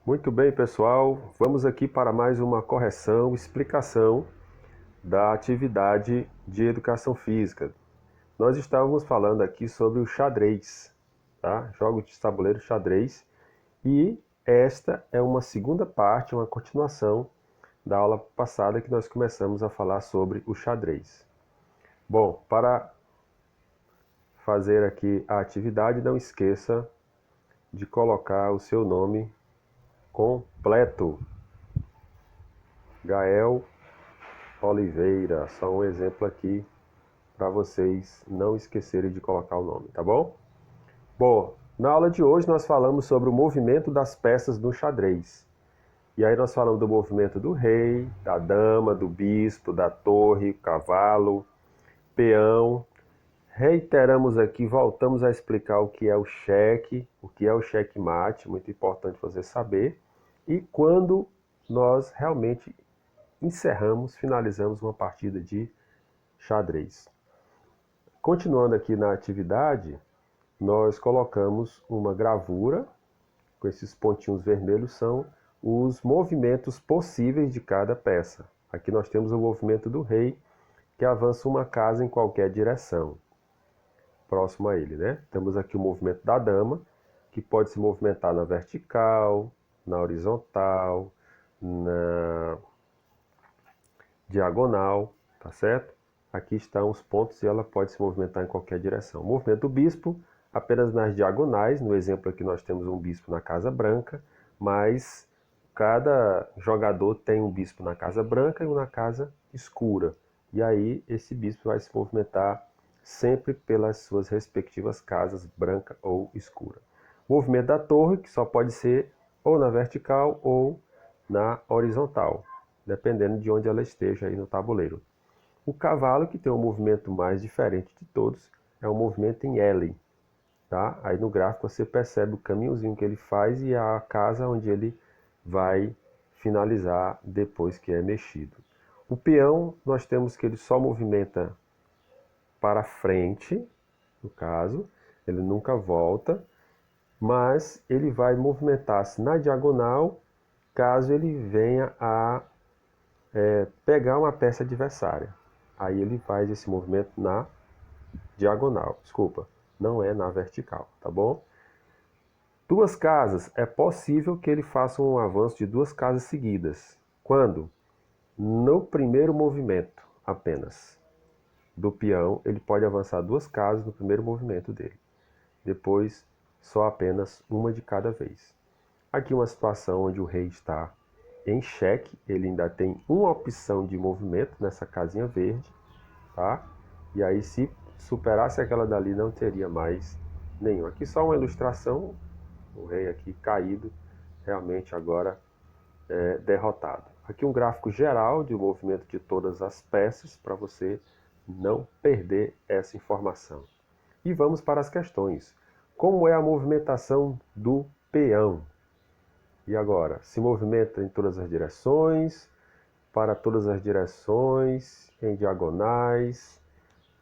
Muito bem, pessoal. Vamos aqui para mais uma correção, explicação da atividade de educação física. Nós estávamos falando aqui sobre o xadrez, tá? Jogos de tabuleiro xadrez. E esta é uma segunda parte, uma continuação da aula passada que nós começamos a falar sobre o xadrez. Bom, para fazer aqui a atividade, não esqueça de colocar o seu nome completo. Gael Oliveira, só um exemplo aqui para vocês não esquecerem de colocar o nome, tá bom? Bom, na aula de hoje nós falamos sobre o movimento das peças no xadrez. E aí nós falamos do movimento do rei, da dama, do bispo, da torre, cavalo, peão. Reiteramos aqui, voltamos a explicar o que é o cheque, o que é o checkmate, muito importante você saber. E quando nós realmente finalizamos uma partida de xadrez. Continuando aqui na atividade, nós colocamos uma gravura, com esses pontinhos vermelhos são os movimentos possíveis de cada peça. Aqui nós temos o movimento do rei, que avança uma casa em qualquer direção, próximo a ele, né? Temos aqui o movimento da dama, que pode se movimentar na vertical, na horizontal, na diagonal, tá certo? Aqui estão os pontos e ela pode se movimentar em qualquer direção. O movimento do bispo, apenas nas diagonais. No exemplo aqui nós temos um bispo na Casa Branca, mas cada jogador tem um bispo na Casa Branca e um na Casa Escura. E aí esse bispo vai se movimentar sempre pelas suas respectivas casas, branca ou escura. O movimento da torre, que só pode ser ou na vertical ou na horizontal, dependendo de onde ela esteja aí no tabuleiro. O cavalo, que tem um movimento mais diferente de todos, é um movimento em L. Tá? Aí no gráfico você percebe o caminhozinho que ele faz e a casa onde ele vai finalizar depois que é mexido. O peão, nós temos que ele só movimenta para frente, no caso, ele nunca volta, mas ele vai movimentar-se na diagonal caso ele venha a pegar uma peça adversária. Aí ele faz esse movimento na diagonal, desculpa, não é na vertical, tá bom? Duas casas, é possível que ele faça um avanço de duas casas seguidas. Quando? No primeiro movimento apenas do peão, ele pode avançar duas casas no primeiro movimento dele. Depois, só apenas uma de cada vez. Aqui uma situação onde o rei está em xeque, ele ainda tem uma opção de movimento nessa casinha verde, tá? E aí se superasse aquela dali não teria mais nenhum. Aqui só uma ilustração, o rei aqui caído, realmente agora derrotado. Aqui um gráfico geral de movimento de todas as peças para você não perder essa informação. E vamos para as questões. Como é a movimentação do peão? E agora, se movimenta em todas as direções, para todas as direções, em diagonais.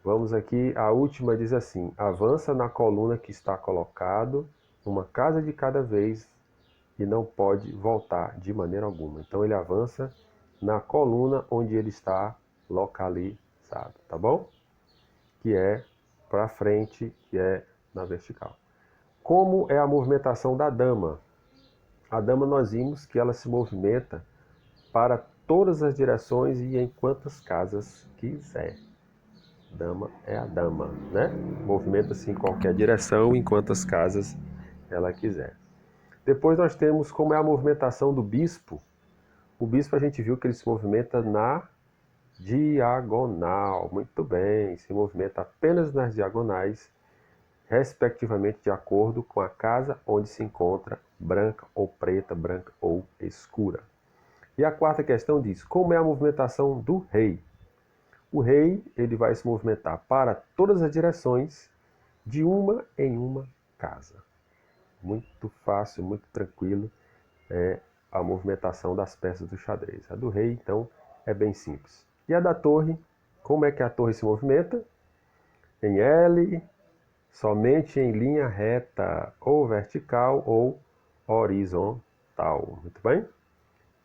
Vamos aqui, a última diz assim: avança na coluna que está colocado, uma casa de cada vez, e não pode voltar de maneira alguma. Então ele avança na coluna onde ele está localizado, tá bom? Que é para frente, que é na vertical. Como é a movimentação da dama? A dama nós vimos que ela se movimenta para todas as direções e em quantas casas quiser. Dama é a dama, né? Movimenta-se em qualquer direção, em quantas casas ela quiser. Depois nós temos como é a movimentação do bispo. O bispo a gente viu que ele se movimenta na diagonal. Muito bem, se movimenta apenas nas diagonais, respectivamente de acordo com a casa onde se encontra, branca ou preta, branca ou escura. E a quarta questão diz: como é a movimentação do rei? O rei ele vai se movimentar para todas as direções, de uma em uma casa. Muito fácil, muito tranquilo é a movimentação das peças do xadrez. A do rei, então, é bem simples. E a da torre, como é que a torre se movimenta? Em L, somente em linha reta, ou vertical ou horizontal. total. Muito bem?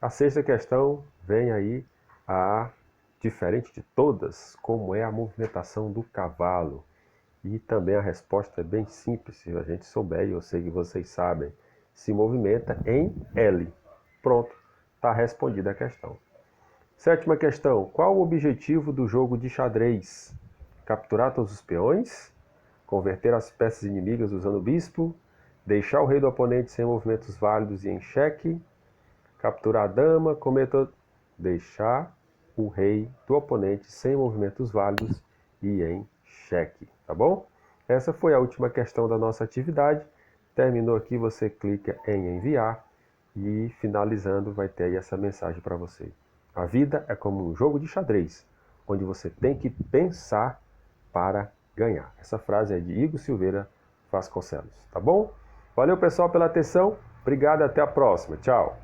A sexta questão vem aí a diferente de todas, como é a movimentação do cavalo. E também a resposta é bem simples, se a gente souber, e eu sei que vocês sabem, se movimenta em L. Pronto, está respondida a questão. Sétima questão, qual o objetivo do jogo de xadrez? Capturar todos os peões? Converter as peças inimigas usando o bispo? Deixar o rei do oponente sem movimentos válidos e em xeque? Capturar a dama, deixar o rei do oponente sem movimentos válidos e em xeque, tá bom? Essa foi a última questão da nossa atividade. Terminou aqui, você clica em enviar e finalizando vai ter aí essa mensagem para você. A vida é como um jogo de xadrez, onde você tem que pensar para ganhar. Essa frase é de Igor Silveira Vasconcelos, tá bom? Valeu, pessoal, pela atenção. Obrigado e até a próxima. Tchau.